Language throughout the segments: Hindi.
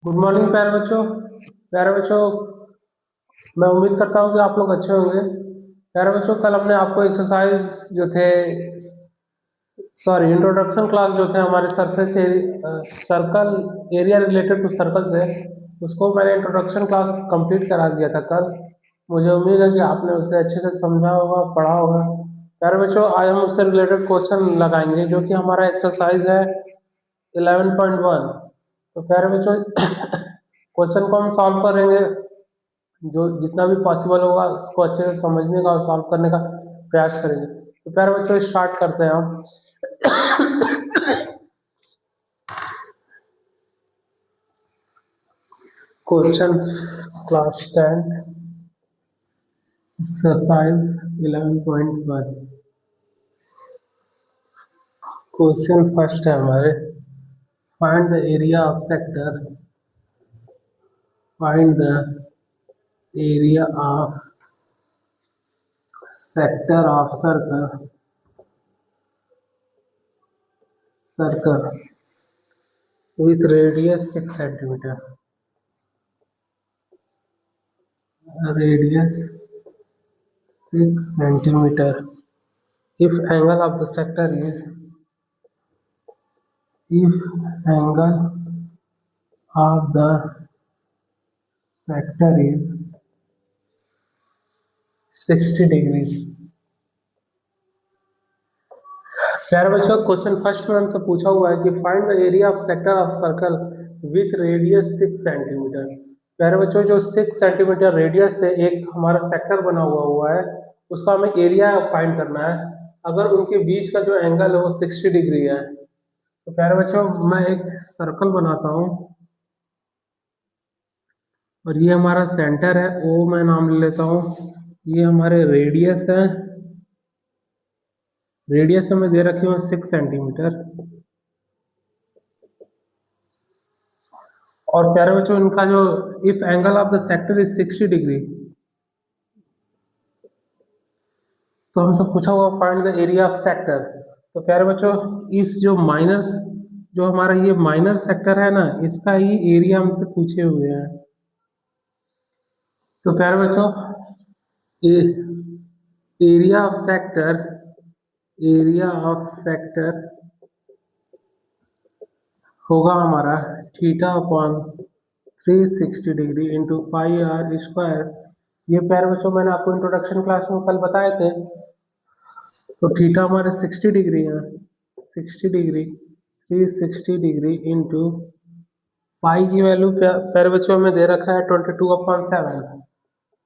गुड मॉर्निंग प्यारे बच्चों। मैं उम्मीद करता हूँ कि आप लोग अच्छे होंगे। प्यारे बच्चों, कल हमने आपको एक्सरसाइज जो थे, सॉरी, इंट्रोडक्शन क्लास जो थे हमारे circle area related to circle से, उसको मैंने इंट्रोडक्शन क्लास कंप्लीट करा दिया था कल। मुझे उम्मीद है कि आपने उसे अच्छे से समझा होगा, पढ़ा होगा। प्यारे बच्चों, आज हम उससे रिलेटेड क्वेश्चन लगाएंगे जो कि हमारा एक्सरसाइज है 11.1। तो प्यारे बच्चों, क्वेश्चन को हम सॉल्व करेंगे, जो जितना भी पॉसिबल होगा उसको अच्छे से समझने का और सॉल्व करने का प्रयास करेंगे। तो प्यारे बच्चों, स्टार्ट करते हैं हम। Question class 10 exercise 11.1। Question first है हमारे, find the area of sector, find the area of sector of circle with radius 6 centimeter. Radius 6 centimeter. If angle of the sector is, if angle of the sector is 60 degree. प्यारे बच्चों, क्वेश्चन फर्स्ट में हमसे पूछा हुआ है कि find the area of sector of circle with radius 6 centimetre. प्यारे बच्चों, जो 6 सेंटीमीटर रेडियस से एक हमारा सेक्टर बना हुआ है, उसका हमें एरिया फाइंड करना है। अगर उनके बीच का जो एंगल है वो 60 डिग्री है। तो प्यारे बच्चों, मैं एक सर्कल बनाता हूँ और ये हमारा सेंटर है, ओ मैं नाम ले लेता हूँ। ये हमारे रेडियस है, रेडियस हमें दे रखी है 6 सेंटीमीटर। और प्यारे बच्चों, इनका जो if angle of the sector is 60 degree, तो हमसे पूछा हुआ find the area of sector. तो प्यारे बच्चों, इस जो माइनस, जो हमारा ये माइनर सेक्टर है ना, इसका ही एरिया हमसे पूछे हुए हैं। तो प्यारे बच्चों, area of sector, area of sector होगा हमारा theta upon 360 degree into pi r square. ये प्यारे बच्चों, मैंने आपको इंट्रोडक्शन क्लास में कल बताए थे। तो थीटा हमारे 60 डिग्री है, 60 डिग्री 360 डिग्री इंटू पाई की वैल्यू प्यारे बच्चों हमें दे रखा है 22/7।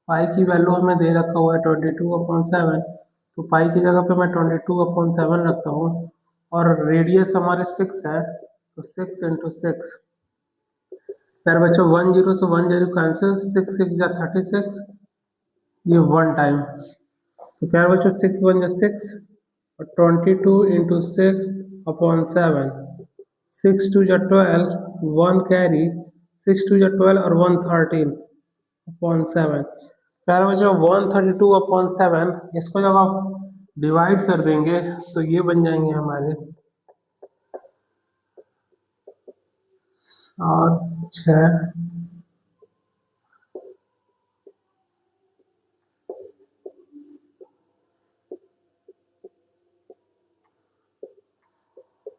पाई की वैल्यू हमें दे रखा हुआ है 22/7। तो पाई की जगह पे मैं 22/7 रखता हूँ। और रेडियस हमारे 6 है, तो 6 इंटू 6। प्यारे बच्चों, 1 0 से 1 0 कैंसिल, 6 6 जा 36, ये 1 टाइम। तो प्यारे बच्चों, 6 1 जा 6 और 22 इंटू 6/7, 6 2 जा 12, 1 कैरी, 6 2 जा 12 और 1 13/7। प्यारे बच्चों, 132/7, इसको जब आप डिवाइड कर देंगे तो ये बन जाएंगे हमारे 7 6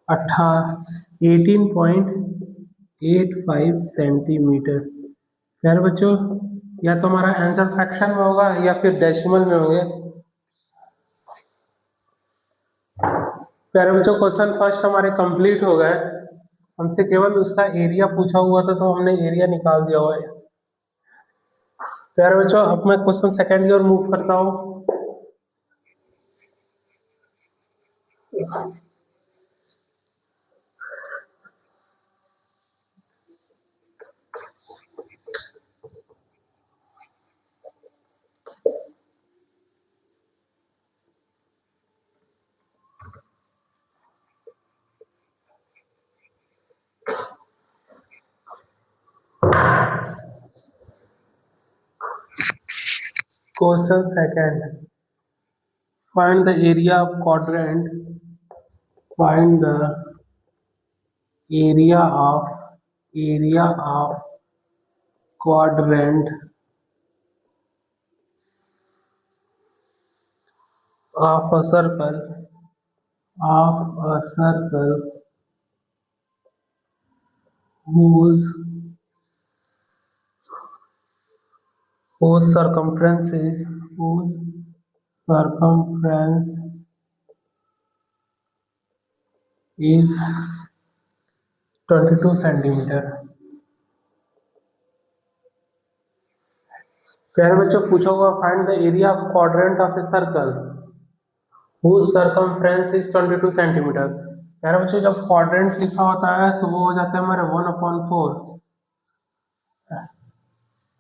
18.85 सेंटीमीटर। प्यारे बच्चों, या तो हमारा आंसर फ्रैक्शन में होगा या फिर डेसिमल में होंगे। प्यारे बच्चों, क्वेश्चन फर्स्ट हमारे कंप्लीट हो गए। हमसे केवल उसका एरिया पूछा हुआ था, तो हमने एरिया निकाल दिया हुआ है। प्यारे बच्चों, अब मैं क्वेश्चन सेकंड की ओर मूव करता हूँ। Question second, find the area of quadrant, find the area of quadrant of a circle whose whose circumference is whose circumference is 22 centimetre. कह रहे बच्चों पूछा हुआ find the area of quadrant of a circle whose circumference is 22 centimetre. कह रहे बच्चों जब क्वाड्रेंट लिखा होता है तो वो हो जाता है हमारे 1/4।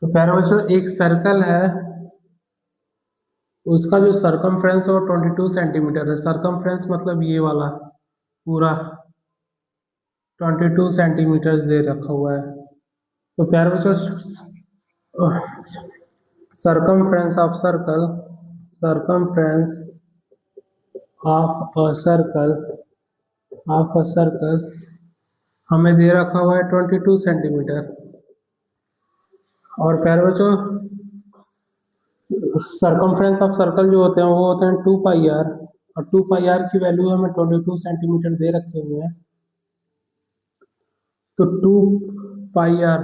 तो कह रहे बच्चों एक सर्कल है उसका जो सरकमफ्रेंस है वो 22 सेंटीमीटर है। सरकमफ्रेंस मतलब ये वाला पूरा 22 सेंटीमीटर दे रखा हुआ है। तो प्यारे बच्चों सरकमफ्रेंस ऑफ सर्कल हमें दे रखा हुआ है 22 सेंटीमीटर। और प्यारे बच्चों सरकमफ्रेंस ऑफ सर्कल जो होते हैं वो होते हैं 2πr और 2πr की वैल्यू हमें 22 सेंटीमीटर दे रखे हुए हैं। तो 2πr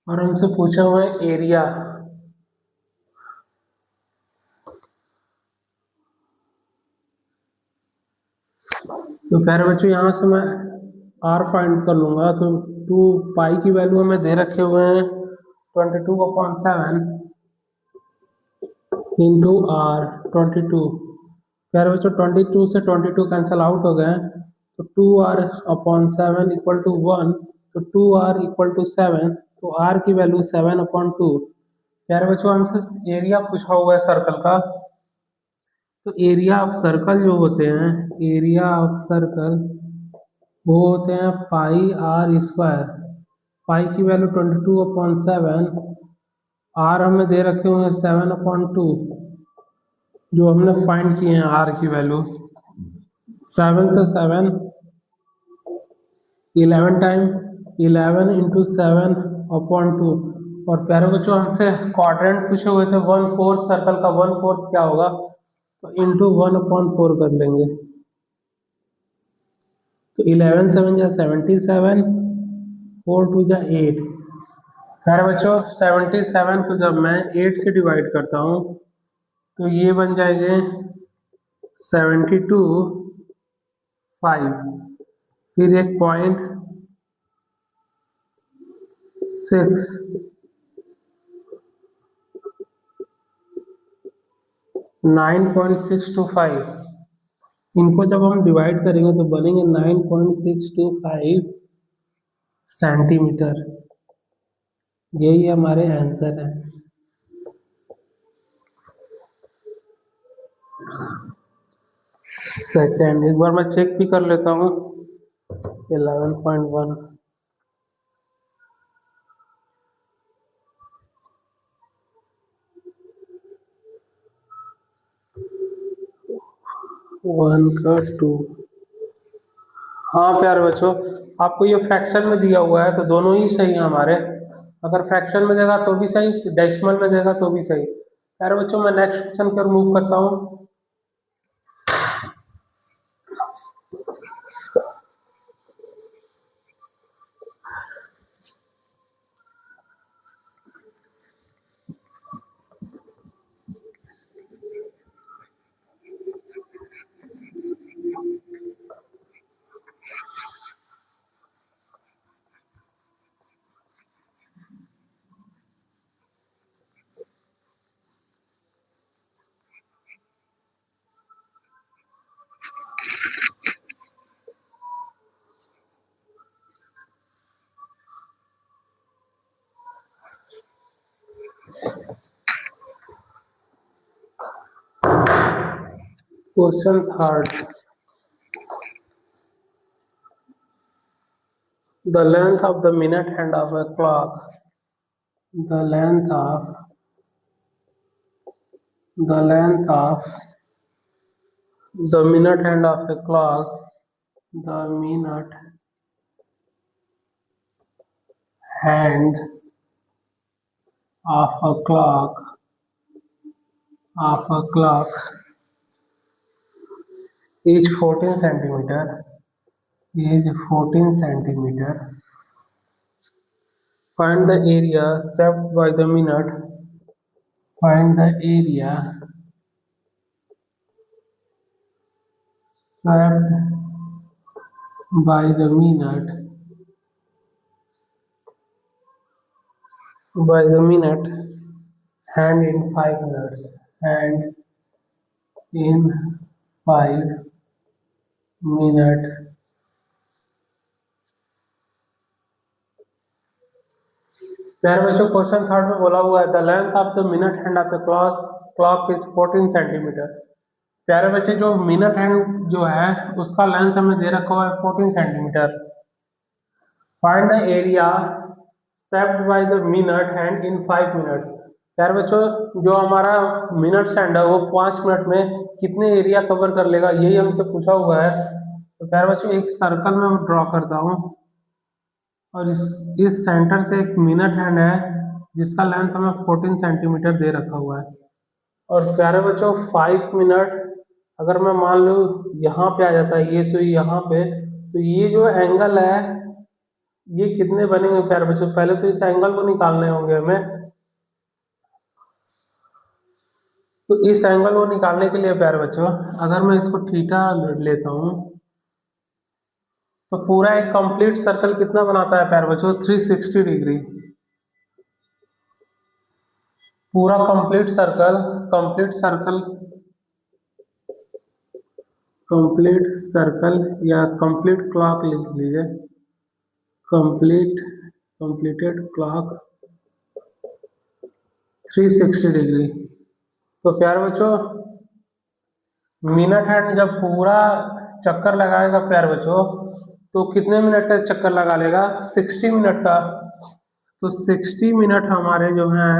और हमसे पूछा हुआ है एरिया। तो प्यारे बच्चों यहाँ से मैं r फाइंड कर लूंगा। तो 2 की वैल्यू हमें दे रखे हुए हैं 22/7 इंटू r 22। प्यारे बच्चों 22 से 22 कैंसिल आउट हो गए तो 2r/7 इक्वल टू 1। तो 2r इक्वल टू 7 तो r की वैल्यू 7/2। प्यारे बच्चों हमसे एरिया पूछा हुआ है सर्कल का। तो एरिया ऑफ सर्कल जो होते हैं एरिया ऑफ सर्कल वो होते हैं πr²। पाई की वैल्यू 22/7 r हमें दे रखे हुए हैं 7/2 जो हमने फाइंड किए हैं r की वैल्यू 7 से 7 11 टाइम 11 इंटू 7/2। और प्यारे बच्चों हमसे क्वाड्रेंट पूछे हुए थे 1/4 सर्कल का 1/4 क्या होगा तो इंटू 1/4 कर लेंगे। तो 11 7 जा 77 4 2 जा 8। प्यारे बच्चों 77 को जब मैं 8 से डिवाइड करता हूँ तो ये बन जाएंगे 72 5 फिर एक 0.6 9.625। इनको जब हम डिवाइड करेंगे तो बनेंगे 9.625 सेंटीमीटर। यही हमारे आंसर है। सेकेंड एक बार मैं चेक भी कर लेता हूँ 11.1 1 का 2। हाँ प्यारे बच्चों आपको ये फ्रैक्शन में दिया हुआ है तो दोनों ही सही है हमारे। अगर फ्रैक्शन में देगा तो भी सही डेसिमल में देगा तो भी सही। प्यारे बच्चों मैं नेक्स्ट क्वेश्चन पर मूव करता हूँ। Question third the length of the minute hand of a clock the length of the minute hand of a clock the minute hand of a clock is 14 centimeter. Is 14 centimeter. Find the area swept by the minute. Find the area swept by the minute. By the minute. Hand in 5 minutes. Hand in 5 minutes. प्यारे बच्चों क्वेश्चन थर्ड में बोला हुआ है the length of the minute hand of the clock is 14 centimetre. प्यारे बच्चे जो मिनट हैंड जो है उसका लेंथ हमें दे रखा हुआ है 14 centimetre. Find the area saved by the minute hand in 5 minute. प्यारे बच्चों जो हमारा मिनट हैंड है वो 5 मिनट में कितने एरिया कवर कर लेगा यही हमसे पूछा हुआ है। तो प्यारे बच्चों एक सर्कल में ड्रॉ करता हूँ और इस सेंटर से एक मिनट हैंड है जिसका लेंथ हमें 14 सेंटीमीटर दे रखा हुआ है। और प्यारे बच्चों 5 मिनट अगर मैं मान लूँ यहाँ पे आ जाता है ये सुई यहाँ पे, तो ये जो एंगल है ये कितने बनेंगे प्यारे बच्चों? पहले तो इस एंगल को निकालने होंगे हमें। तो इस एंगल को निकालने के लिए प्यारे बच्चों अगर मैं इसको थीटा लेता हूँ तो पूरा एक कंप्लीट सर्कल कितना बनाता है प्यारे बच्चों? 360 डिग्री। पूरा कंप्लीट सर्कल या कंप्लीट क्लॉक लिख लीजिए। Completed clock 360 degree. तो प्यारे बच्चों मिनट हैंड जब पूरा चक्कर लगाएगा प्यारे बच्चों तो कितने मिनट का चक्कर लगा लेगा? 60 मिनट का। तो 60 मिनट हमारे जो हैं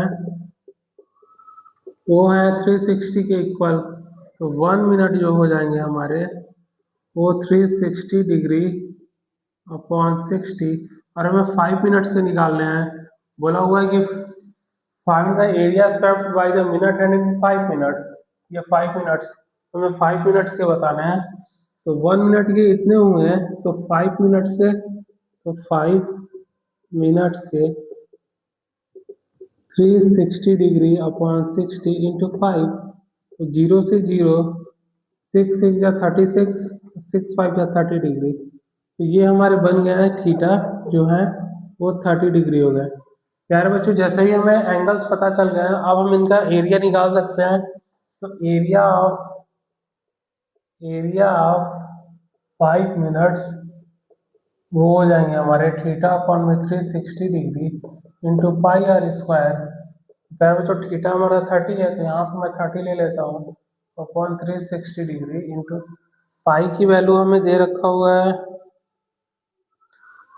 वो है 360 के इक्वल। तो 1 मिनट जो हो जाएंगे हमारे वो 360 डिग्री अपॉन 60 और हमें 5 मिनट से निकालने हैं। बोला हुआ है कि find the area served by the minute hand in 5 minutes. ये 5 मिनट्स तो हमें 5 मिनट्स के बताने हैं। तो 1 मिनट के इतने हुए हैं तो 5 मिनट से, तो 5 मिनट से 360 डिग्री अपॉन 60 इंटू 5। तो 0 से 0, 6 6 या 36, 6 5 या 30 डिग्री। तो ये हमारे बन गया है थीटा जो है वो 30 डिग्री हो गया। प्यारे बच्चों जैसे ही हमें एंगल्स पता चल गए हैं अब हम इनका एरिया निकाल सकते हैं। तो एरिया ऑफ 5 मिनट्स वो हो जाएंगे हमारे थीटा अपॉन में 360 degree into pi r square. प्यारे बच्चों थीटा हमारा 30 है तो यहाँ पर मैं 30 ले लेता हूँ अपॉन 360 डिग्री इंटू पाई की वैल्यू हमें दे रखा हुआ है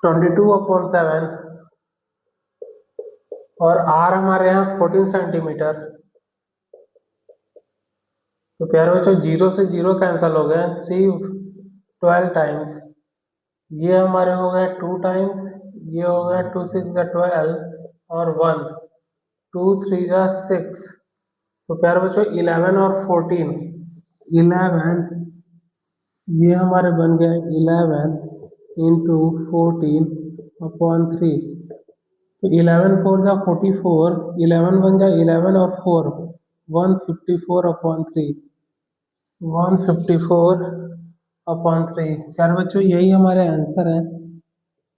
22/7 और आर हमारे यहाँ 14 सेंटीमीटर। तो प्यारे बच्चों 0 से 0 कैंसिल हो गए, 3 12 टाइम्स ये हमारे हो गए 2 टाइम्स, ये हो गया 2 6 12 और 1 2 3 6। तो प्यारे बच्चों 11 और 14 11 ये हमारे बन गए 11 इंटू 14 अपॉन 3। तो 11 4 जा 44, 11 बन जा 11 और 4 154 अपॉन 3, 154 अपॉन 3। चार बच्चों यही हमारे आंसर है।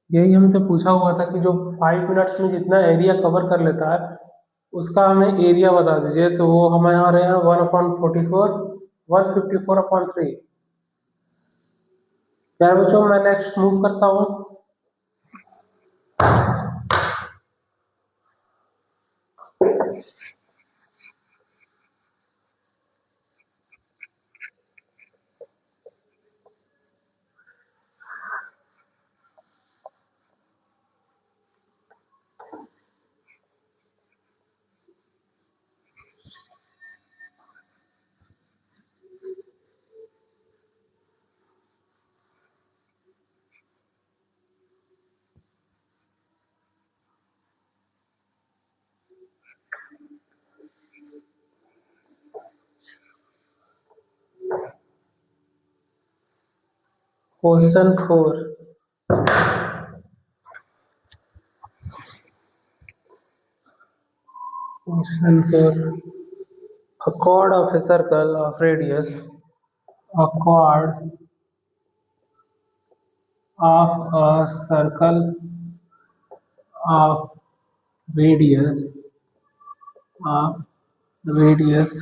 यही हमसे पूछा हुआ था कि जो 5 मिनट्स में जितना एरिया कवर कर लेता है उसका हमें एरिया बता दीजिए। तो वो हमारे यहाँ 1/44 154/3। चार बच्चों मैं नेक्स्ट मूव करता हूँ। Question 4 a chord of a circle of radius a chord of a circle of radius of radius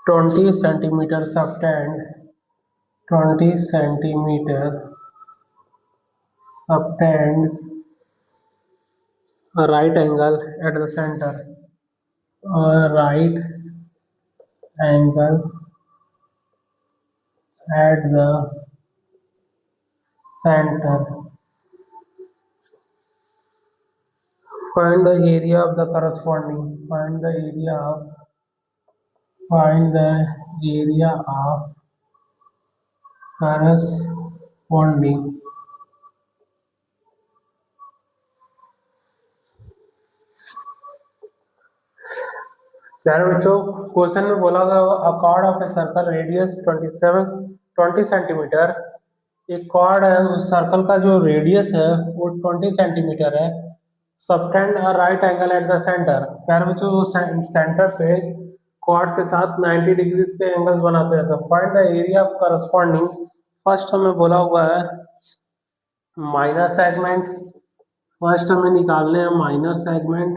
20 centimeter subtend 20 centimeter subtend a right angle at the center a right angle at the center. Find the area of the corresponding. Find the area of corresponding. प्यारे बच्चों, क्वेश्चन में बोला गया अ cord of a circle radius 20 centimetre. एक कॉर्ड है, उस सर्कल का जो रेडियस है वो 20 सेंटीमीटर है। Subtend a right angle at the centre. प्यारे बच्चों, वो सेंटर पे कॉर्ड के साथ 90 डिग्री के एंगल्स बनाते हैं। तो find the area of corresponding. First हमें बोला हुआ है माइनर सेगमेंट। फर्स्ट हमें निकालने हैं माइनर सेगमेंट।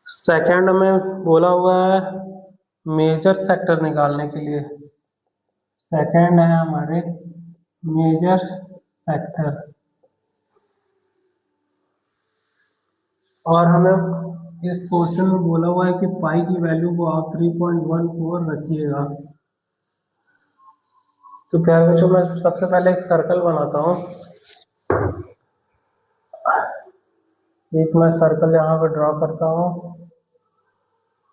सेकंड में बोला हुआ है मेजर सेक्टर निकालने के लिए। सेकंड है हमारे मेजर सेक्टर। और हमें इस क्वेश्चन में बोला हुआ है कि पाई की वैल्यू को आप 3.14 रखिएगा। तो प्यारे बच्चों, मैं सबसे पहले एक सर्कल बनाता हूँ। एक मैं सर्कल यहाँ पे ड्रॉ करता हूँ।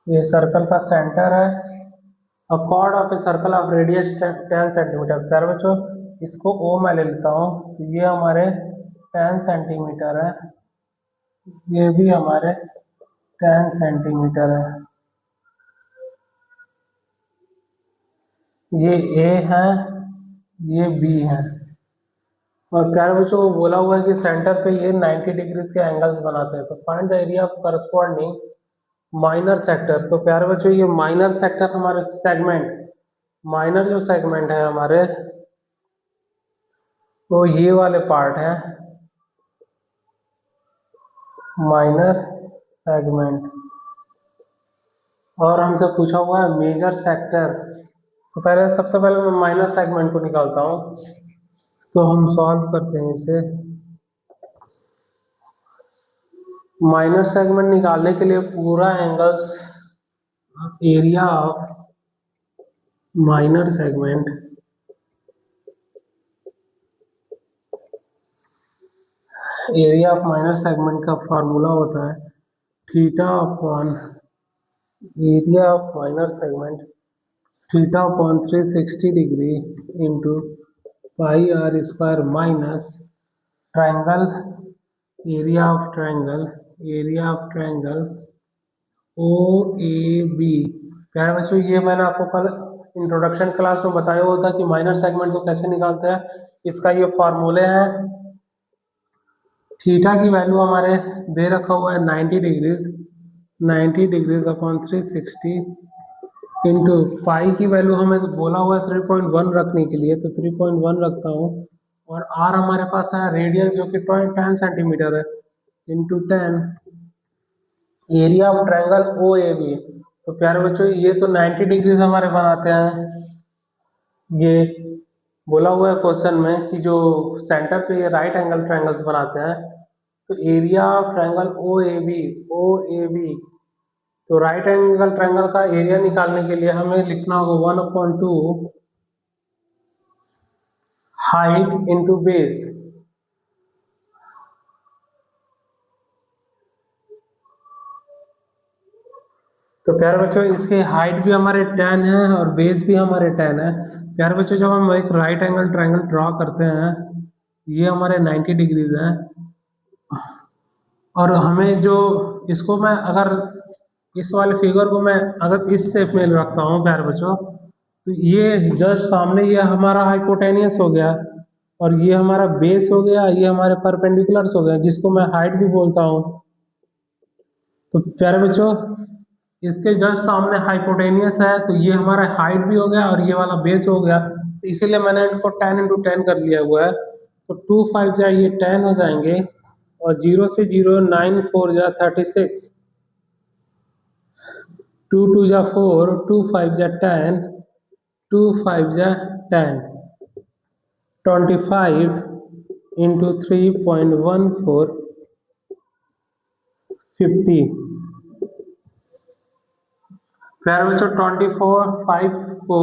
ये सर्कल का सेंटर है। अ cord of A circle of radius 10 centimetre. प्यारे बच्चों, इसको ओ मैं ले लेता हूँ। तो ये हमारे 10 सेंटीमीटर है, ये भी हमारे 10 सेंटीमीटर है। ये ए है, ये बी है। और प्यारे बच्चों को बोला हुआ है कि सेंटर पे ये 90 डिग्री के एंगल्स बनाते हैं। तो find the area of corresponding minor sector. तो प्यारे बच्चों, ये माइनर सेक्टर हमारे सेगमेंट, माइनर जो सेगमेंट है हमारे, वो ये वाले पार्ट है माइनर सेगमेंट। और हमसे पूछा हुआ है मेजर सेक्टर। तो पहले सबसे पहले मैं माइनर सेगमेंट को निकालता हूँ। तो हम सॉल्व करते हैं इसे। माइनर सेगमेंट निकालने के लिए पूरा angles area of minor segment area of minor segment का फार्मूला होता है theta upon area of minor segment theta upon 360 degree into pi r square minus triangle area of triangle O A B. प्यारे बच्चों, ये मैंने आपको कल इंट्रोडक्शन क्लास में बताया हुआ था कि माइनर सेगमेंट को कैसे निकालते हैं। इसका ये फार्मूले हैं। थीटा की वैल्यू हमारे दे रखा हुआ है 90 डिग्रीज अपॉन 360 इंटू पाई की वैल्यू हमें बोला हुआ है 3.1 रखने के लिए। तो 3.1 रखता हूँ। और आर हमारे पास है रेडियस जो कि 10 सेंटीमीटर है into 10 area of triangle O A B. तो प्यारे बच्चों, ये तो 90 डिग्री हमारे बनाते हैं। ये बोला हुआ है क्वेश्चन में कि जो सेंटर पे ये राइट एंगल ट्रायंगल्स बनाते हैं। तो area of triangle O A B. तो राइट एंगल ट्रायंगल का एरिया निकालने के लिए हमें लिखना होगा 1/2 हाइट इंटू बेस। तो प्यारे बच्चों, इसकी हाइट भी हमारे 10 है और बेस भी हमारे 10 है। प्यारे बच्चों, जब हम एक राइट एंगल ट्रायंगल ड्रॉ करते हैं, ये हमारे 90 डिग्रीज है। और हमें जो इसको मैं अगर इस वाले फिगर को मैं अगर इस शेप में रखता हूँ प्यारे बच्चों, तो ये जस्ट सामने ये हमारा हाइपोटेनियस हो गया और ये हमारा बेस हो गया, ये हमारे परपेंडिकुलर्स हो गए जिसको मैं हाइट भी बोलता हूँ। तो प्यारे बच्चों इसके जस्ट सामने हाइपोटेनियस है, तो ये हमारा हाइट भी हो गया और ये वाला बेस हो गया, तो इसीलिए मैंने इनको 10 × 10 कर लिया हुआ है। तो 2 5 जा ये 10 हो जाएंगे और 0 से 0 9 4 जा 36, 2 2 जा 4, 2 5 जा 10, 2 5 जा 10, 25 into 3.14 50। फिर बच्चों 24 5 को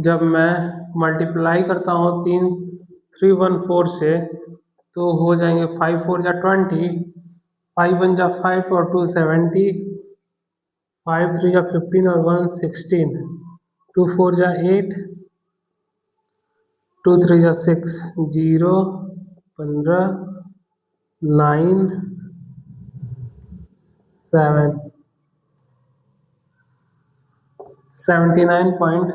जब मैं मल्टीप्लाई करता हूँ 314 से तो हो जाएंगे 5 4 जा 20, 5 1 जा 5 और 2 70, 5 3 जा 15 और 1 16, 2 4 जा 8, 2 3 जा 6, 0 15 9 7 79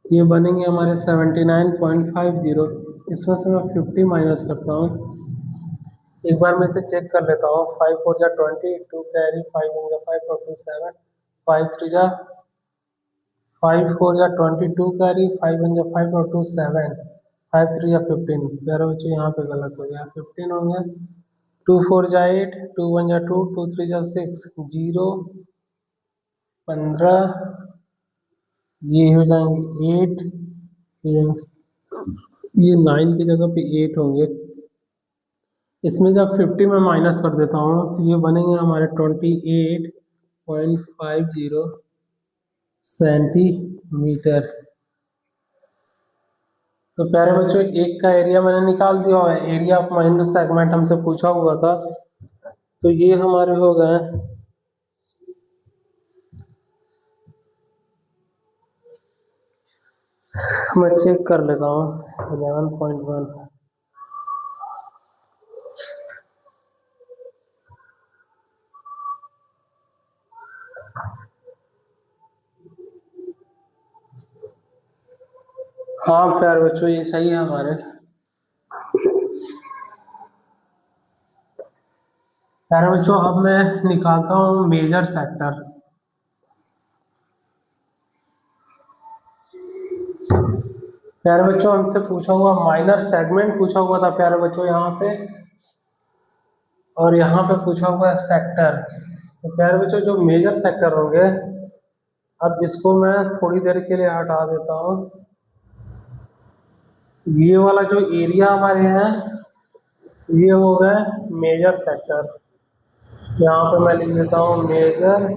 ये बनेंगे हमारे 79.50। इसमें से मैं 50 माइनस करता हूँ, एक बार मैं इसे चेक कर लेता हूँ। 5 4 जा 20, 2 कैरी, 5 1 जा 5 और 2 7, 5 3 जा 5 4 जा 22 कैरी, 5 1 जा 5 और 2 7, 5 3 जा 15। प्यारे बच्चों यहाँ पे गलत हो गया, 15 होंगे। 2 4 जा 8, 2 1 जा 2, 2 3 जा 6, 0 15, ये हो जाएंगे 8, ये 9 की जगह पे 8 होंगे। इसमें जब 50 में माइनस कर देता हूँ तो ये बनेंगे हमारे 28.50 सेंटीमीटर। तो प्यारे बच्चों एक का एरिया मैंने निकाल दिया है, एरिया ऑफ माइनस सेगमेंट हमसे पूछा हुआ था, तो ये हमारे हो गए। मैं चेक कर लेता हूँ 11.1। हाँ प्यारे बच्चों ये सही है हमारे। प्यारे बच्चों अब मैं निकालता हूँ मेजर सेक्टर। प्यारे बच्चों हमसे पूछा हुआ माइनर सेगमेंट पूछा हुआ था प्यारे बच्चों यहाँ पे, और यहाँ पे पूछा हुआ है सेक्टर। तो प्यारे बच्चों जो मेजर सेक्टर होंगे, अब इसको मैं थोड़ी देर के लिए हटा देता हूँ। ये वाला जो एरिया हमारे हैं ये हो गए मेजर सेक्टर। यहाँ पे मैं लिख देता हूँ मेजर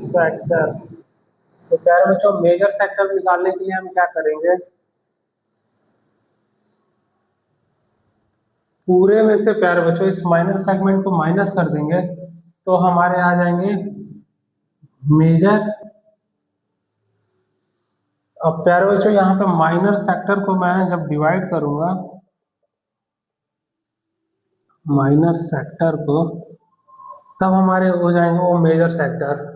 सेक्टर। तो प्यारे बच्चों मेजर सेक्टर निकालने के लिए हम क्या करेंगे, पूरे में से प्यारे बच्चों इस माइनर सेगमेंट को माइनस कर देंगे तो हमारे आ जाएंगे मेजर। अब प्यारे बच्चों यहाँ पे माइनर सेक्टर को मैं जब डिवाइड करूंगा माइनर सेक्टर को, तब हमारे हो जाएंगे वो मेजर सेक्टर।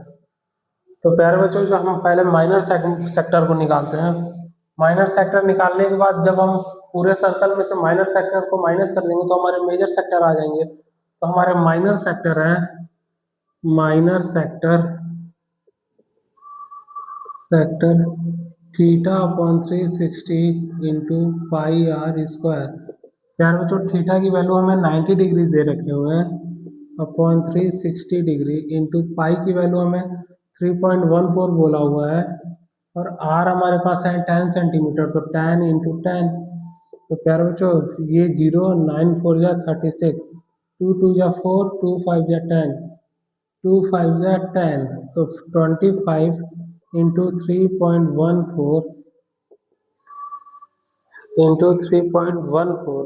तो प्यारे बच्चों जो हम पहले माइनर सेक्टर को निकालते हैं, माइनर सेक्टर निकालने के बाद जब हम पूरे सर्कल में से माइनर सेक्टर को माइनस कर देंगे तो हमारे मेजर सेक्टर आ जाएंगे। तो हमारे माइनर सेक्टर है minor sector theta upon 360 into pi r square. प्यारे बच्चों थीटा की वैल्यू हमें 90 डिग्री दे रखे हुए हैं, अपॉन 360 डिग्री इंटू पाई की वैल्यू हमें 3.14 बोला हुआ है, और आर हमारे पास है 10 सेंटीमीटर, तो 10 इंटू 10। तो प्यारे बच्चों ये 0 9 4 जा 36, 2 2 जा 4, 2 5 जा 10, 2 5 जा 10, तो 25 इंटू 3.14 इंटू 3.14।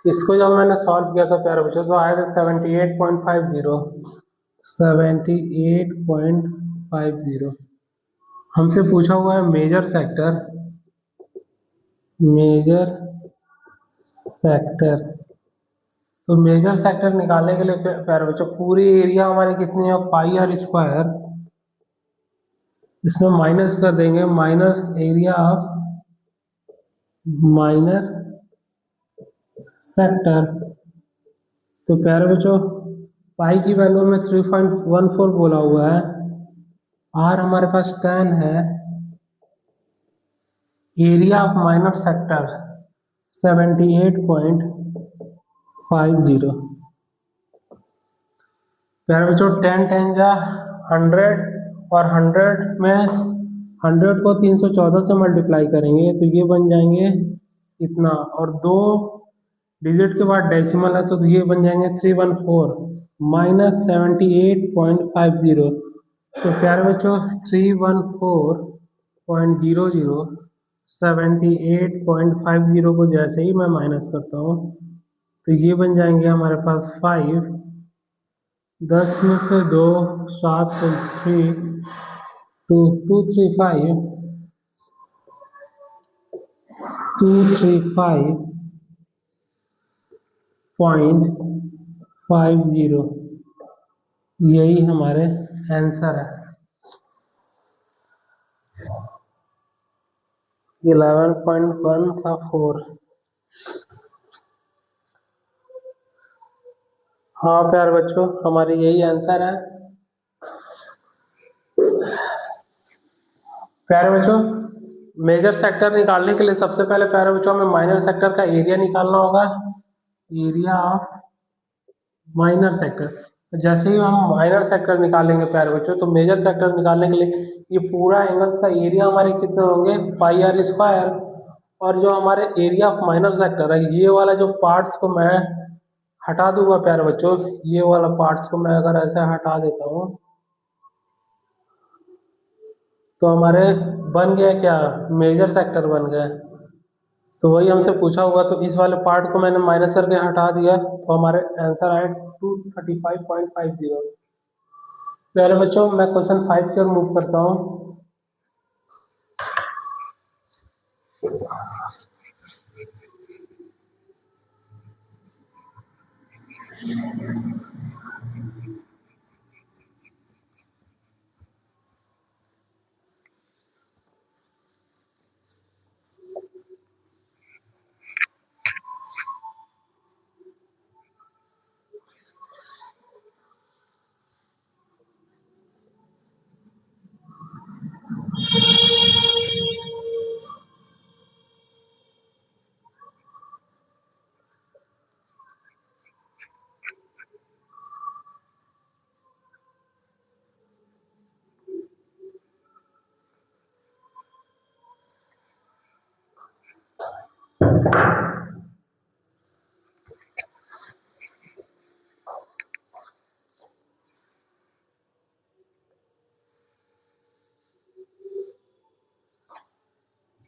इसको जब मैंने सॉल्व किया था प्यारे बच्चों तो आया था 78.50, 78.50। हमसे पूछा हुआ है मेजर सेक्टर, मेजर सेक्टर। तो मेजर सेक्टर निकालने के लिए प्यारे बच्चों पूरी एरिया हमारी कितनी है, पाई आर स्क्वायर, इसमें माइनस कर देंगे, minus area of minor sector. तो प्यारे बच्चों पाई की वैल्यू में 3.14 बोला हुआ है, आर हमारे पास 10 है, एरिया ऑफ माइनर सेक्टर 78.50। प्यारे बच्चों 10 10 जा 100, और 100 में 100 को 314 से मल्टीप्लाई करेंगे तो ये बन जाएंगे इतना, और 2 डिजिट के बाद डेसिमल है तो ये बन जाएंगे 314 माइनस 78.50। तो प्यारे बच्चों 314.00 78.50 को जैसे ही मैं माइनस करता हूँ तो ये बन जाएंगे हमारे पास 5, 10 में से 2 7 3 2 235.50, यही हमारे आंसर है। 11.1 का 4। हाँ प्यारे बच्चों हमारी यही आंसर है। प्यारे बच्चों मेजर सेक्टर निकालने के लिए सबसे पहले प्यारे बच्चों हमें माइनर सेक्टर का एरिया निकालना होगा, एरिया ऑफ माइनर सेक्टर। जैसे ही हम माइनर सेक्टर निकालेंगे प्यारे बच्चों तो मेजर सेक्टर निकालने के लिए ये पूरा एंगल्स का एरिया हमारे कितने होंगे, पाई आर स्क्वायर, और जो हमारे एरिया ऑफ माइनर सेक्टर है ये वाला जो पार्ट्स को मैं हटा दूंगा प्यारे बच्चों, ये वाला पार्ट्स को मैं अगर ऐसे हटा देता हूँ तो हमारे बन गया क्या, मेजर सेक्टर बन गया। तो वही हमसे पूछा होगा तो इस वाले पार्ट को मैंने माइनस करके हटा दिया तो हमारे आंसर आए 235.50। प्यारे बच्चों मैं क्वेश्चन 5 की ओर मूव करता हूँ।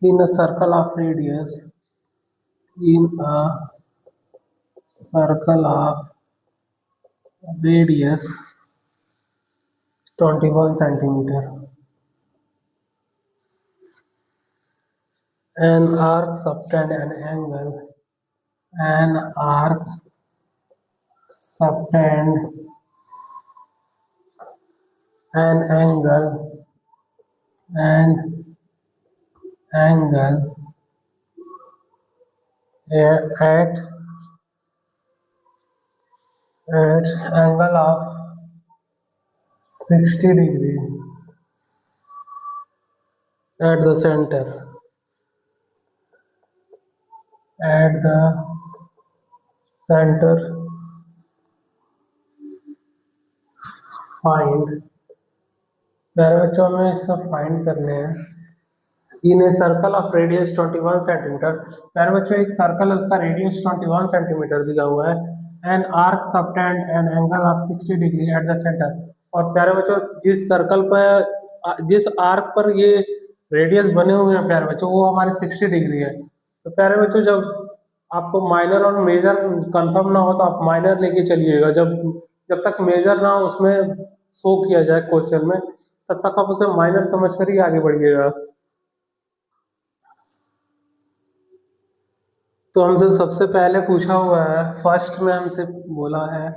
In a circle of radius, in a circle of radius 21 centimeter, an arc subtend an angle, an arc subtend an angle, an angle at angle of 60 degree at the center, at the center find। प्यारे बच्चों में इसका फाइंड करने हैं। In a circle of radius 21 centimetre, प्यारे बच्चों एक सर्कल है उसका रेडियस 21 सेंटीमीटर दिया हुआ है, an arc subtend an angle of 60 degree at the centre. और प्यारे बच्चों जिस सर्कल पर जिस आर्क पर ये रेडियस बने हुए हैं प्यारे बच्चों वो हमारे 60 डिग्री है। तो प्यारे बच्चों जब आपको माइनर और मेजर कंफर्म ना हो तो आप माइनर लेके चलिएगा, जब जब तक मेजर ना हो उसमें शो किया जाए क्वेश्चन में तब तक आप उसे माइनर समझ कर ही आगे बढ़िएगा। तो हमसे सबसे पहले पूछा हुआ है, फर्स्ट में हमसे बोला है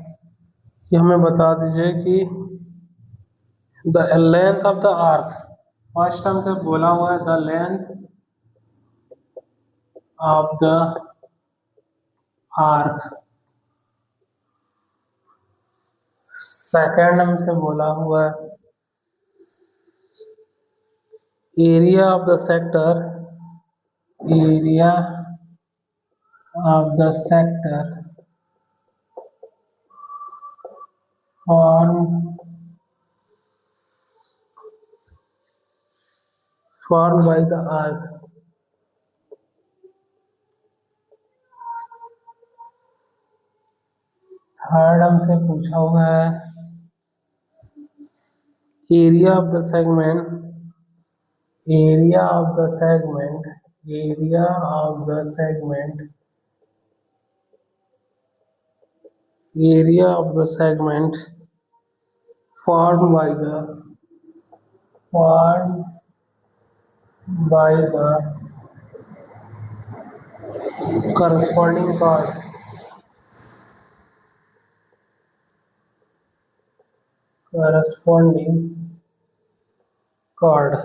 कि हमें बता दीजिए कि the length of the arc. First हमसे बोला हुआ है the length of the arc. Second हमसे बोला हुआ है area of the sector, area of the sector formed by the arc। Third हमसे पूछा हुआ है area of the segment, area of the segment, area of the segment, area of the segment formed by the, formed by the corresponding chord, corresponding chord।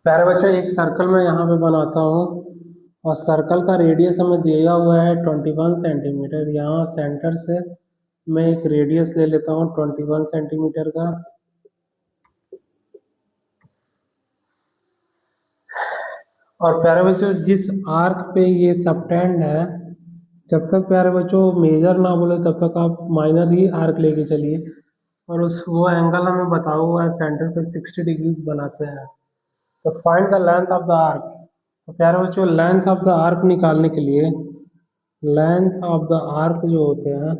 प्यारे बच्चों, एक सर्कल मैं यहाँ पे बनाता हूँ और सर्कल का रेडियस हमें दिया हुआ है 21 सेंटीमीटर। यहाँ सेंटर से मैं एक रेडियस ले लेता हूँ 21 सेंटीमीटर का। और प्यारे बच्चों, जिस आर्क पे ये सबटेंड है, जब तक प्यारे बच्चों मेजर ना बोले तब तक आप माइनर ही आर्क लेके चलिए। और उस वो एंगल हमें बता हुआ है सेंटर पे 60 डिग्री बनाते हैं। तो find the length of the arc. तो प्यारे बच्चों, लेंथ ऑफ द आर्क निकालने के लिए, लेंथ ऑफ द आर्क जो होते हैं,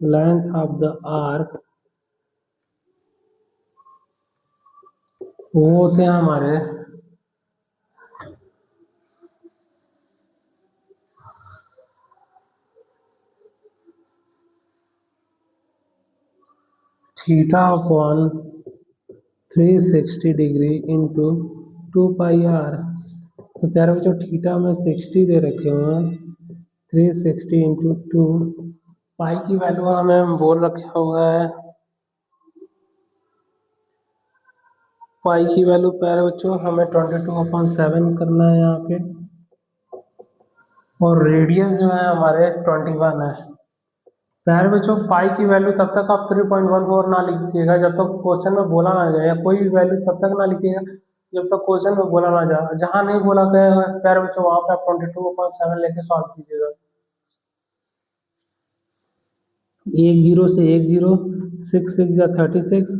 लेंथ ऑफ द आर्क वो होते हैं हमारे theta upon 360 degree into 2 pi r. तो प्यारे बच्चों, थीटा में 60 दे रखे हुए हैं, 360 इंटू 2। पाई की वैल्यू हमें बोल रखा हुआ है, पाई की वैल्यू प्यारे बच्चों हमें 22/7 करना है यहाँ पे। और रेडियस जो है हमारे 21 है। प्यारे बच्चों, पाई की वैल्यू तब तक आप 3.14 ना लिखिएगा जब तक क्वेश्चन में बोला ना जाए, या कोई भी वैल्यू तब तक ना लिखिएगा जब तक क्वेश्चन में बोला ना जाए। जहाँ नहीं बोला गया है प्यारे बच्चों, वहाँ पे आप 22/7 लेके सॉल्व कीजिएगा। 1 0 से 1 0, 6 6 जा 36,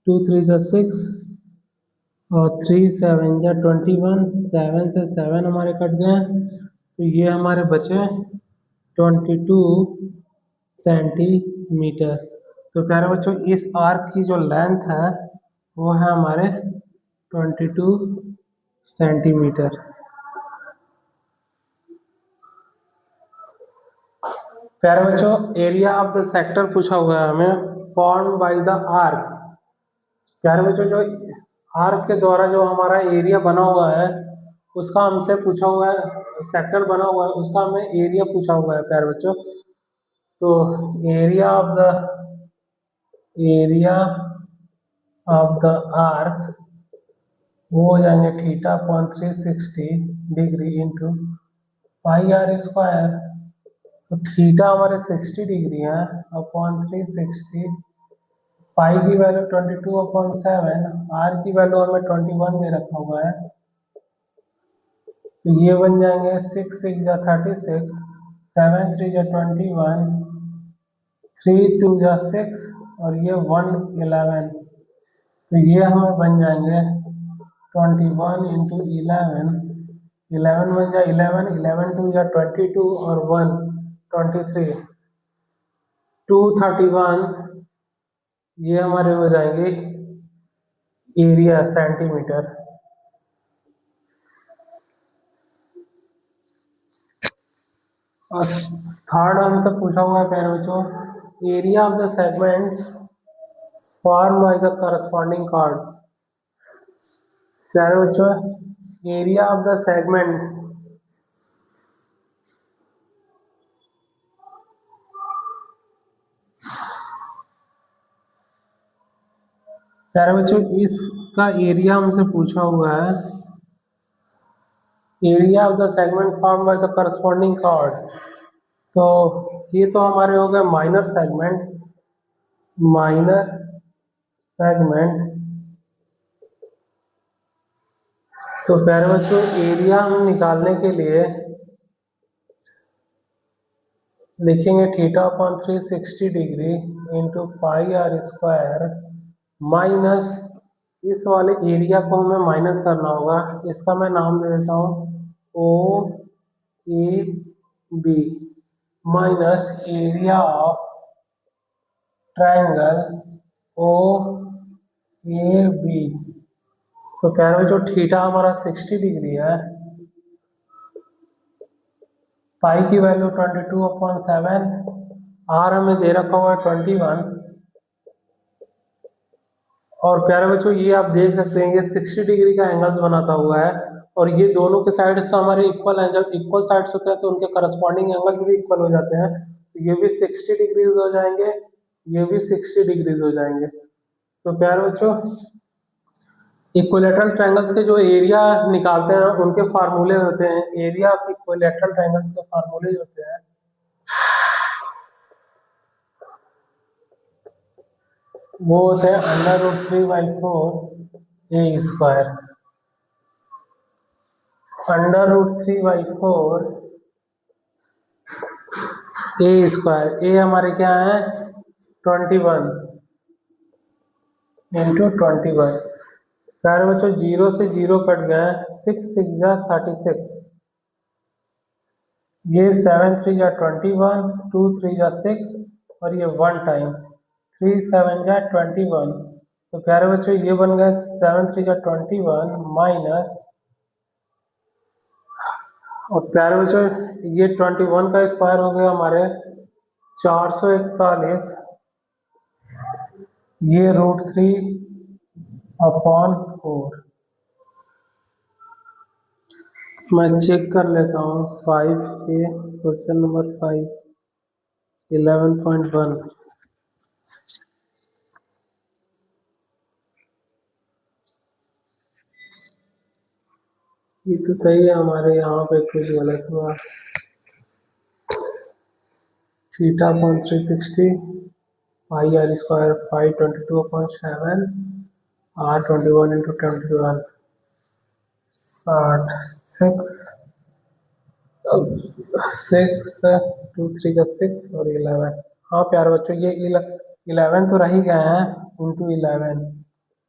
2 3 जा 6 और 3 7 जा 21, 7 से 7 हमारे कट गए। तो ये हमारे बचे 22 सेंटीमीटर। तो प्यारे बच्चों, इस आर्क की जो लेंथ है वो है हमारे 22 सेंटीमीटर। प्यारे बच्चों, एरिया ऑफ द सेक्टर पूछा हुआ है हमें, फॉर्म बाय द आर्क। प्यारे बच्चों, जो आर्क के द्वारा जो हमारा एरिया बना हुआ है उसका हमसे पूछा हुआ है, सेक्टर बना हुआ है उसका हमें एरिया पूछा हुआ है प्यारे बच्चों। तो area of the, area of the arc वो हो जाएंगे theta upon 360 degree into πr²। तो थीटा हमारे 60 डिग्री है अपॉन 360, पाई की वैल्यू 22/7, आर की वैल्यू हमें 21 में रखा हुआ है। तो ये बन जाएंगे 6 6 जा 36, 7 3 जा 21, 3 2 जा 6 और ये 1 11। तो ये हमें बन जाएंगे 21 इंटू 11, 11 बन जा 11, 11 2 जा 22 और 1 23, 231। ये हमारे हो जाएंगे एरिया सेंटीमीटर। और थर्ड हमसे पूछा हुआ है प्यारे बच्चों, area of the segment form by the corresponding card. प्यारे बच्चों, एरिया ऑफ द सेगमेंट प्यारे बच्चों इसका एरिया हमसे पूछा हुआ है, area of the segment form by the corresponding chord. तो ये तो हमारे हो गए माइनर सेगमेंट। तो प्यारे बच्चों, एरिया हम निकालने के लिए लिखेंगे theta upon 360 degree into pi r square minus इस वाले एरिया को हमें माइनस करना होगा। इसका मैं नाम दे देता हूँ O A B minus area of triangle O A B. तो कह रहे हो जो थीटा हमारा 60 डिग्री है, पाई की वैल्यू 22/7, आर हमें दे रखा हुआ है 21। और प्यारे बच्चों ये आप देख सकते हैं ये 60 डिग्री का एंगल्स बनाता हुआ है, और ये दोनों के साइड्स हमारे इक्वल हैं। जब इक्वल साइड्स होते हैं तो उनके करस्पॉन्डिंग एंगल्स भी इक्वल हो जाते हैं। तो ये भी 60 डिग्रीज हो जाएंगे, ये भी 60 डिग्रीज हो जाएंगे। तो प्यारे बच्चों, इक्विलेटरल ट्रायंगल्स के जो एरिया निकालते हैं उनके फार्मूले होते हैं, एरिया ऑफ इक्विलेटरल ट्रायंगल्स के फार्मूले होते हैं, वो होते हैं √3/4 a²। √3/4 a²। ए हमारे क्या है 21 इंटू 21। प्यारे बच्चों जीरो से जीरो कट गए, 6×6 = 36, ये 7×3 = 21, 2×3 = 6, और ये 1 टाइम 3×7 = 21। तो प्यारे बच्चों ये बन गए 7×3 = 21 माइनस, और प्यारे बच्चों ये 21 का स्क्वायर हो गया हमारे 441, ये √3/4। मैं चेक कर लेता हूँ 5 ए, क्वेश्चन नंबर 5 11.1। ये तो सही है, हमारे यहाँ पे कुछ गलत हुआ। Theta upon 360 pi r square 522/7 r 21 into 21 60 6 2×3 = 6 और 11। हाँ प्यारे बच्चों ये 11 तो रह ही गए हैं इंटू 11,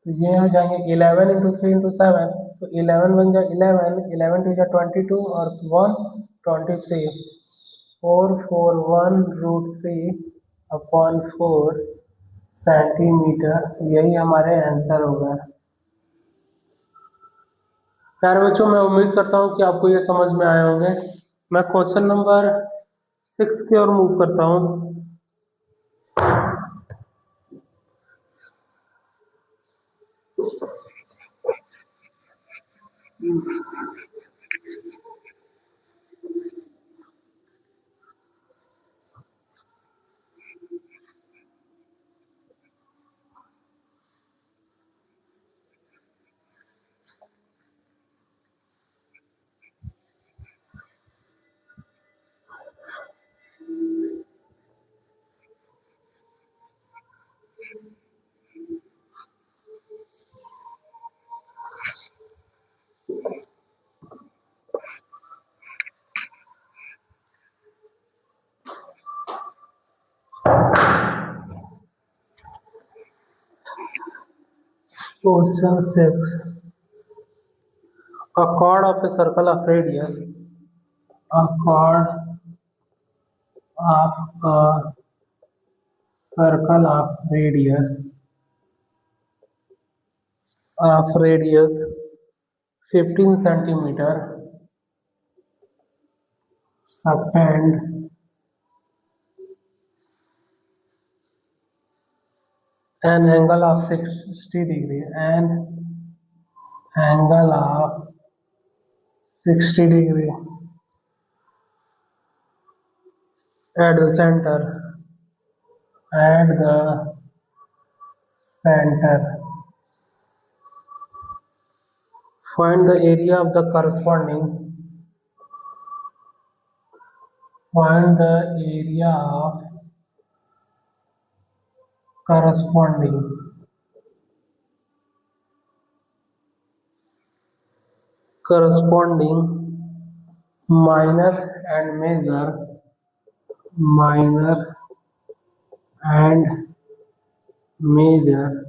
तो ये हो जाएंगे 11 इंटू 3×7, तो 11 बन जाए 11, 11×2 = 22 और 1 23, 441√3/4 सेंटीमीटर, यही हमारे आंसर होगा। प्यारे बच्चों मैं उम्मीद करता हूँ कि आपको ये समझ में आए होंगे। मैं क्वेश्चन नंबर 6 की ओर मूव करता हूँ। Question 6, a chord of a circle of radius, a chord of a circle of radius 15 centimeter subtend an angle of 60 degree and angle of 60 degree at the center. At the center. Find the area of the corresponding. Find the area of corresponding minor and major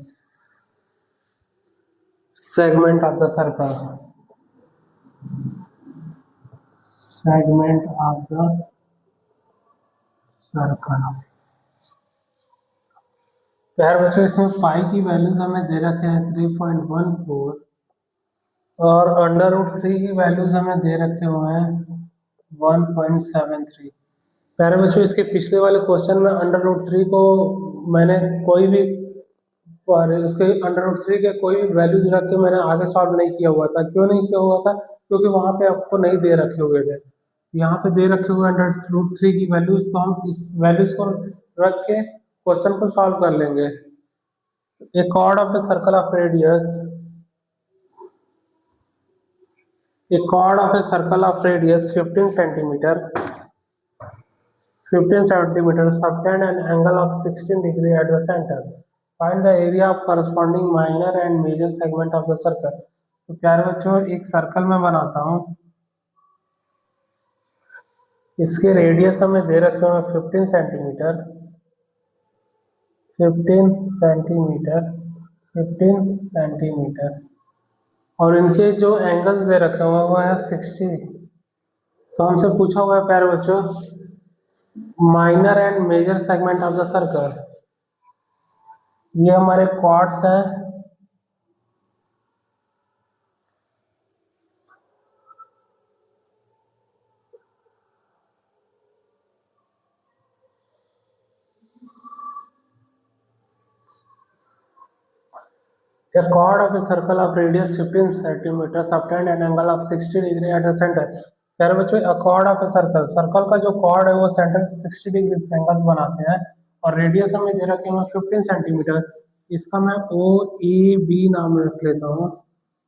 segment of the circle. Segment of the circle. तो यार बच्चों इसमें पाई की वैल्यूज हमें दे रखे हैं 3.14 और अंडर रूट 3 की वैल्यूज हमें दे रखे हुए हैं 1.73। प्यारे बच्चों इसके पिछले वाले क्वेश्चन में अंडर रूट 3 को मैंने कोई भी और इसके अंडर रूट 3 के कोई भी वैल्यूज रख के मैंने आगे सॉल्व नहीं किया हुआ था। क्यों नहीं किया हुआ था? क्योंकि वहां पे आपको नहीं दे रखे हुए थे। यहाँ पे दे रखे हुए अंडर रूट 3 की वैल्यूज, तो हम इस वैल्यूज को रख के क्वेश्चन को सॉल्व कर लेंगे। A chord of a circle of radius, a chord of a circle of radius 15 centimeter, 15 centimeter subtend an angle of 16 degree at the center. Find the area of corresponding minor and major segment of the circle. तो प्यारे बच्चों एक सर्कल में बनाता हूँ, इसके रेडियस हमें दे रखे हैं 15 सेंटीमीटर, 15 सेंटीमीटर, 15 सेंटीमीटर और इनके जो एंगल्स दे रखे हुए वो है 60। तो हमसे पूछा हुआ है प्यारे बच्चों minor and major segment of the circle. ये हमारे क्वाड्स हैं, a chord of a circle of radius 15 centimeters obtained an angle of 60 degree at the center। प्यारे बच्चों a chord of a circle, circle का जो chord है वो सेंटर 60 डिग्री एंगल्स बनाते हैं और रेडियस हमें दे रखे हैं 15 सेंटीमीटर। इसका मैं ओ ए बी नाम रख लेता हूँ।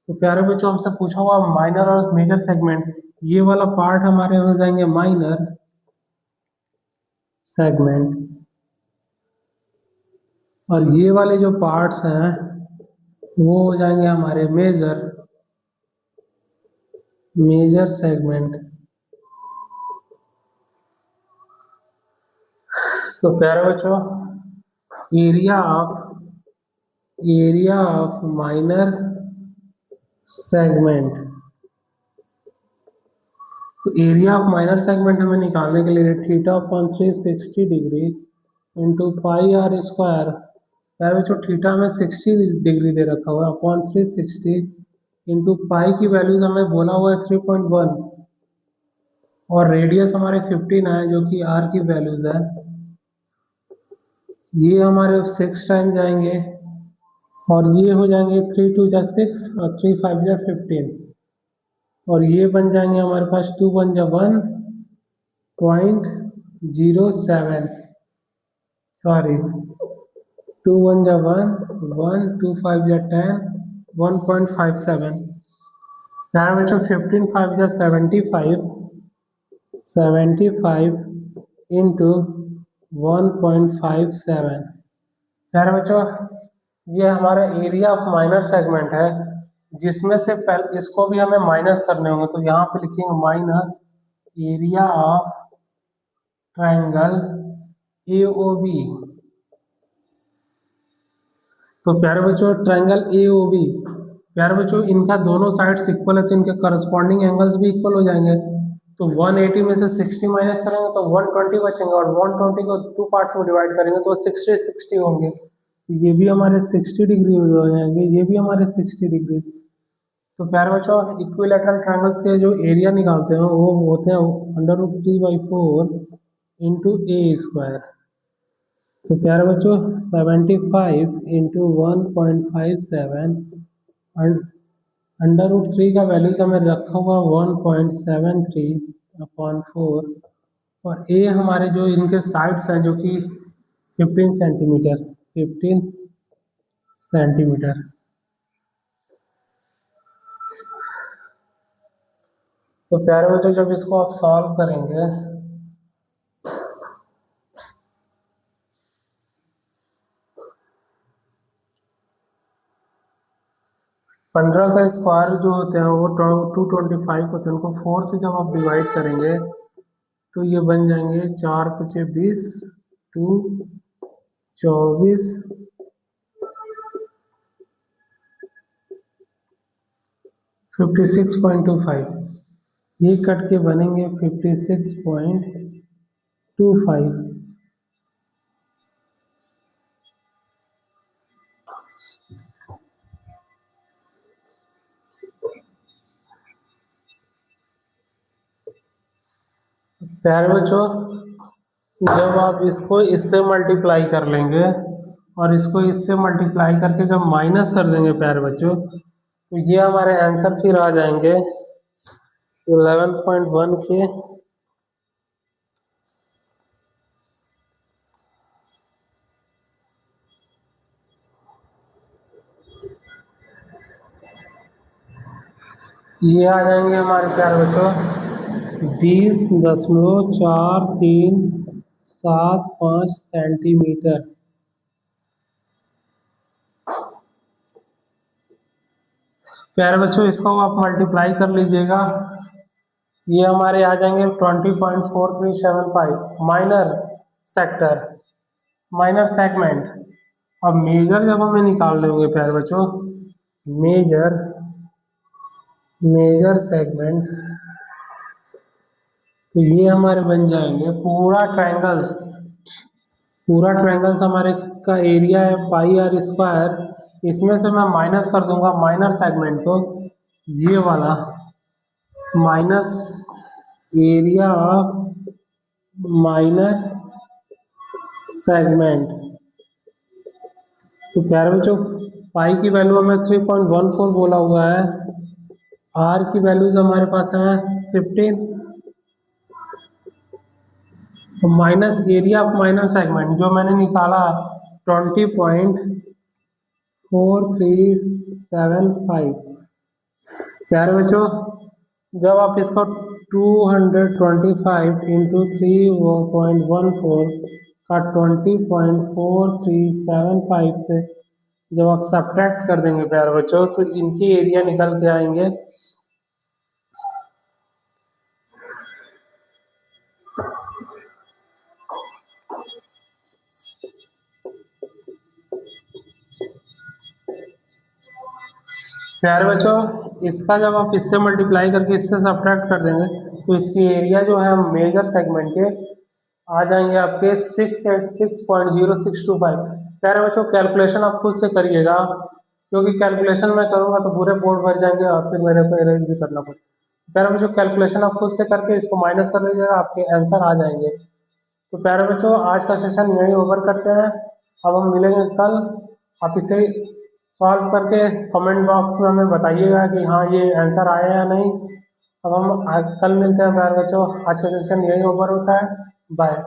तो प्यारे बच्चों हमसे पूछा हुआ माइनर और मेजर सेगमेंट, ये वाला पार्ट हमारे हो जाएंगे माइनर सेगमेंट और ये वाले जो पार्ट्स हैं वो हो जाएंगे हमारे मेजर सेगमेंट। तो प्यारे बच्चों एरिया ऑफ माइनर सेगमेंट, तो एरिया ऑफ माइनर सेगमेंट हमें निकालने के लिए theta upon 360 degree into pi r square. प्यारे बच्चों थीटा में 60 डिग्री दे रखा हुआ है अपॉन 360 इंटू पाई की वैल्यूज हमें बोला हुआ है 3.1 और रेडियस हमारे 15 है जो कि आर की वैल्यूज है। ये हमारे 6 टाइम जाएंगे और ये हो जाएंगे 3 2 जा 6 और 3 5 जा 15 और ये बन जाएंगे हमारे पास 2 1 जा 1.07 सॉरी 2 1 जा 1 1 2 5 जा 10 1.57। यहाँ बच्चों 15 5 जा 75 इंटू 1.57। यार बच्चों ये हमारा एरिया ऑफ माइनर सेगमेंट है जिसमें से पहले इसको भी हमें माइनस करने होंगे। तो यहाँ पे लिखेंगे minus area of triangle AOB। तो प्यारे बच्चों ट्रायंगल AOB, प्यारे बच्चों इनका दोनों साइड्स इक्वल है तो इनके करस्पॉन्डिंग एंगल्स भी इक्वल हो जाएंगे। तो 180 में से 60 माइनस करेंगे तो 120 बचेंगे और 120 को 2 पार्ट्स में डिवाइड करेंगे तो 60 60 होंगे। ये भी हमारे 60 डिग्री हो जाएंगे, ये भी हमारे 60 डिग्री। तो प्यारे बच्चों इक्विलैटरल ट्रायंगल्स के जो एरिया निकालते हैं वो होते हैं √3/4 इंटू ए स्क्वायर। तो प्यारे बच्चों 75 इंटू 1.57 अंडर रूट 3 का वैल्यूज हमें रखा हुआ 1.73/4 और ए हमारे जो इनके साइड्स हैं जो कि 15 सेंटीमीटर। तो प्यारे बच्चों जब इसको आप सॉल्व करेंगे 15 का स्क्वायर जो होते हैं वो 225 होते हैं, उनको 4 से जब आप डिवाइड करेंगे तो ये बन जाएंगे 4×5 = 20, 24, 56.25, ये कट के बनेंगे 56.25। प्यारे बच्चों जब आप इसको इससे मल्टीप्लाई कर लेंगे और इसको इससे मल्टीप्लाई करके जब माइनस कर देंगे प्यारे बच्चों तो ये हमारे आंसर फिर आ जाएंगे 11.1 के। ये आ जाएंगे हमारे प्यारे बच्चों 20.4375 सेंटीमीटर। प्यारे बच्चों इसको आप मल्टीप्लाई कर लीजिएगा, ये हमारे आ जाएंगे 20.4375 माइनर सेक्टर, माइनर सेगमेंट। अब मेजर जब हमें निकालने होंगे प्यारे बच्चों, मेजर मेजर सेगमेंट, तो ये हमारे बन जाएंगे पूरा ट्रायंगल्स हमारे का एरिया है πr²। इसमें से मैं माइनस कर दूंगा माइनर सेगमेंट को, ये वाला minus area of minor segment. तो प्यारे बच्चों पाई की वैल्यू हमें 3.14 बोला हुआ है, आर की वैल्यूज हमारे पास है 15, minus area of minor segment जो मैंने निकाला 20.4375। प्यारे बच्चों जब आप इसको 225 × 3.14 का 20.4375 से जब आप सब्ट्रैक्ट कर देंगे प्यारे बच्चों तो इनकी एरिया निकल के आएंगे इसका जब आप इससे मल्टीप्लाई करके इससे सब्ट्रैक्ट कर देंगे तो इसकी एरिया जो है मेजर सेगमेंट के आ जाएंगे आपके 686.0625। प्यारे बच्चों कैलकुलेशन आप खुद से करिएगा, क्योंकि कैलकुलेशन मैं करूंगा तो पूरे बोर्ड भर जाएंगे और फिर मेरे को अरेंज भी करना पड़ेगा। प्यारे बच्चों कैलकुलेशन आप खुद से करके इसको माइनस कर लीजिएगा, आपके आंसर आ जाएंगे। तो प्यारे बच्चों आज का सेशन यहीं ओवर करते हैं, अब हम मिलेंगे कल। आप इसे सॉल्व करके कमेंट बॉक्स में हमें बताइएगा कि हाँ ये आंसर आया या नहीं। अब हम कल मिलते हैं प्यारे बच्चों, आज का सेशन यहीं ओवर होता है, बाय।